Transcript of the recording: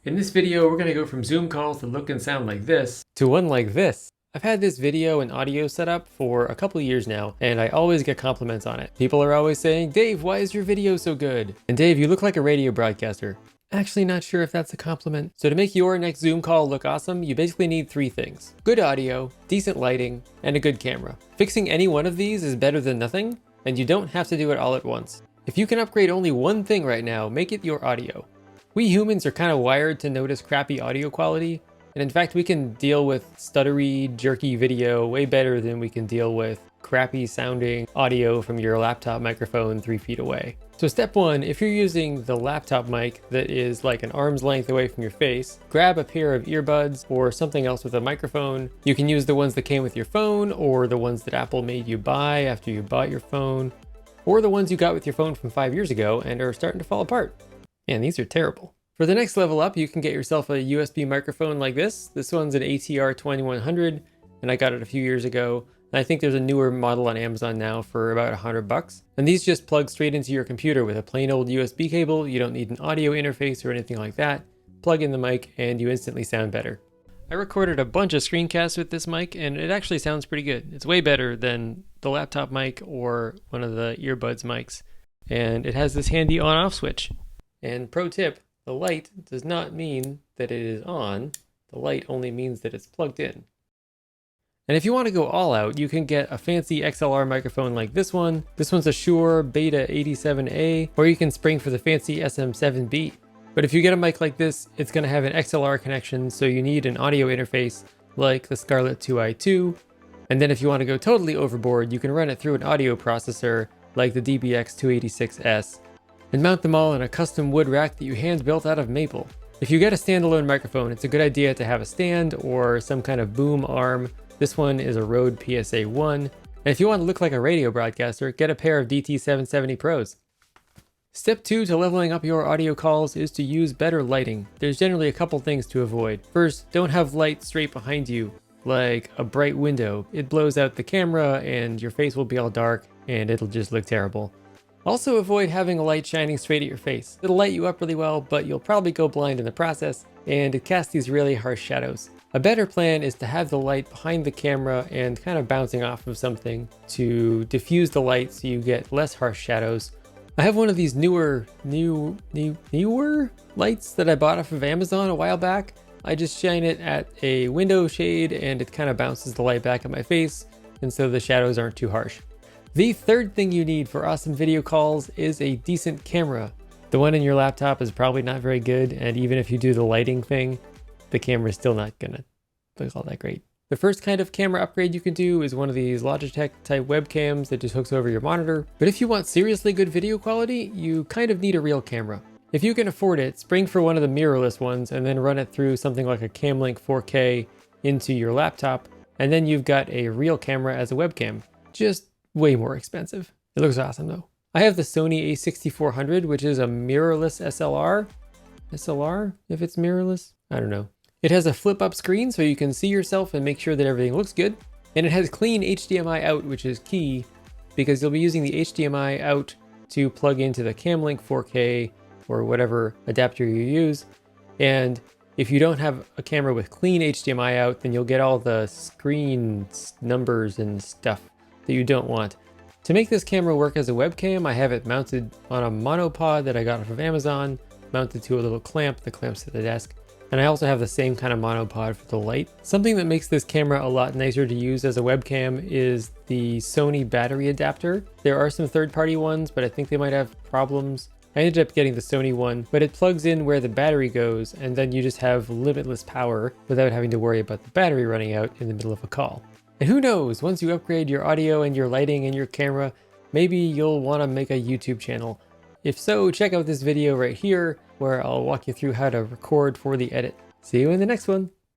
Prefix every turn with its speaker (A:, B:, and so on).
A: In this video, we're going to go from Zoom calls that look and sound like this to one like this. I've had this video and audio set up for a couple of years now, and I always get compliments on it. People are always saying, "Dave, why is your video so good?" And Dave, you look like a radio broadcaster. Actually not sure if that's a compliment. So to make your next Zoom call look awesome, you basically need three things: good audio, decent lighting, and a good camera. Fixing any one of these is better than nothing, and you don't have to do it all at once. If you can upgrade only one thing right now, make it your audio. We humans are kind of wired to notice crappy audio quality, and in fact we can deal with stuttery, jerky video way better than we can deal with crappy sounding audio from your laptop microphone 3 feet away. So step one, if you're using the laptop mic that is like an arm's length away from your face, grab a pair of earbuds or something else with a microphone. You can use the ones that came with your phone, or the ones that Apple made you buy after you bought your phone, or the ones you got with your phone from 5 years ago and are starting to fall apart. Man, these are terrible. For the next level up, you can get yourself a USB microphone like this. This one's an ATR2100, and I got it a few years ago. And I think there's a newer model on Amazon now for about $100. And these just plug straight into your computer with a plain old USB cable. You don't need an audio interface or anything like that. Plug in the mic and you instantly sound better. I recorded a bunch of screencasts with this mic, and it actually sounds pretty good. It's way better than the laptop mic or one of the earbuds mics. And it has this handy on-off switch. And pro tip, the light does not mean that it is on. The light only means that it's plugged in. And if you want to go all out, you can get a fancy XLR microphone like this one. This one's a Shure Beta 87A, or you can spring for the fancy SM7B. But if you get a mic like this, it's going to have an XLR connection, so you need an audio interface like the Scarlett 2i2. And then if you want to go totally overboard, you can run it through an audio processor like the DBX286S. And mount them all in a custom wood rack that you hand built out of maple. If you get a standalone microphone, it's a good idea to have a stand or some kind of boom arm. This one is a Rode PSA-1. And if you want to look like a radio broadcaster, get a pair of DT770 Pros. Step 2 to leveling up your audio calls is to use better lighting. There's generally a couple things to avoid. First, don't have light straight behind you, like a bright window. It blows out the camera and your face will be all dark and it'll just look terrible. Also avoid having a light shining straight at your face. It'll light you up really well, but you'll probably go blind in the process, and it casts these really harsh shadows. A better plan is to have the light behind the camera and kind of bouncing off of something to diffuse the light so you get less harsh shadows. I have one of these newer lights that I bought off of Amazon a while back. I just shine it at a window shade and it kind of bounces the light back at my face, and so the shadows aren't too harsh. The third thing you need for awesome video calls is a decent camera. The one in your laptop is probably not very good, and even if you do the lighting thing, the camera is still not gonna look all that great. The first kind of camera upgrade you can do is one of these Logitech type webcams that just hooks over your monitor. But if you want seriously good video quality, you kind of need a real camera. If you can afford it, spring for one of the mirrorless ones and then run it through something like a Camlink 4K into your laptop, and then you've got a real camera as a webcam. Just way more expensive. It looks awesome though. I have the Sony a6400, which is a mirrorless SLR. SLR, if it's mirrorless? I don't know. It has a flip up screen so you can see yourself and make sure that everything looks good. And it has clean HDMI out, which is key because you'll be using the HDMI out to plug into the Camlink 4K or whatever adapter you use. And if you don't have a camera with clean HDMI out, then you'll get all the screen numbers and stuff that you don't want. To make this camera work as a webcam, I have it mounted on a monopod that I got off of Amazon, mounted to a little clamp that clamps to the desk. And I also have the same kind of monopod for the light. Something that makes this camera a lot nicer to use as a webcam is the Sony battery adapter. There are some third-party ones, but I think they might have problems. I ended up getting the Sony one, but it plugs in where the battery goes, and then you just have limitless power without having to worry about the battery running out in the middle of a call. And who knows, once you upgrade your audio and your lighting and your camera, maybe you'll want to make a YouTube channel. If so, check out this video right here where I'll walk you through how to record for the edit. See you in the next one.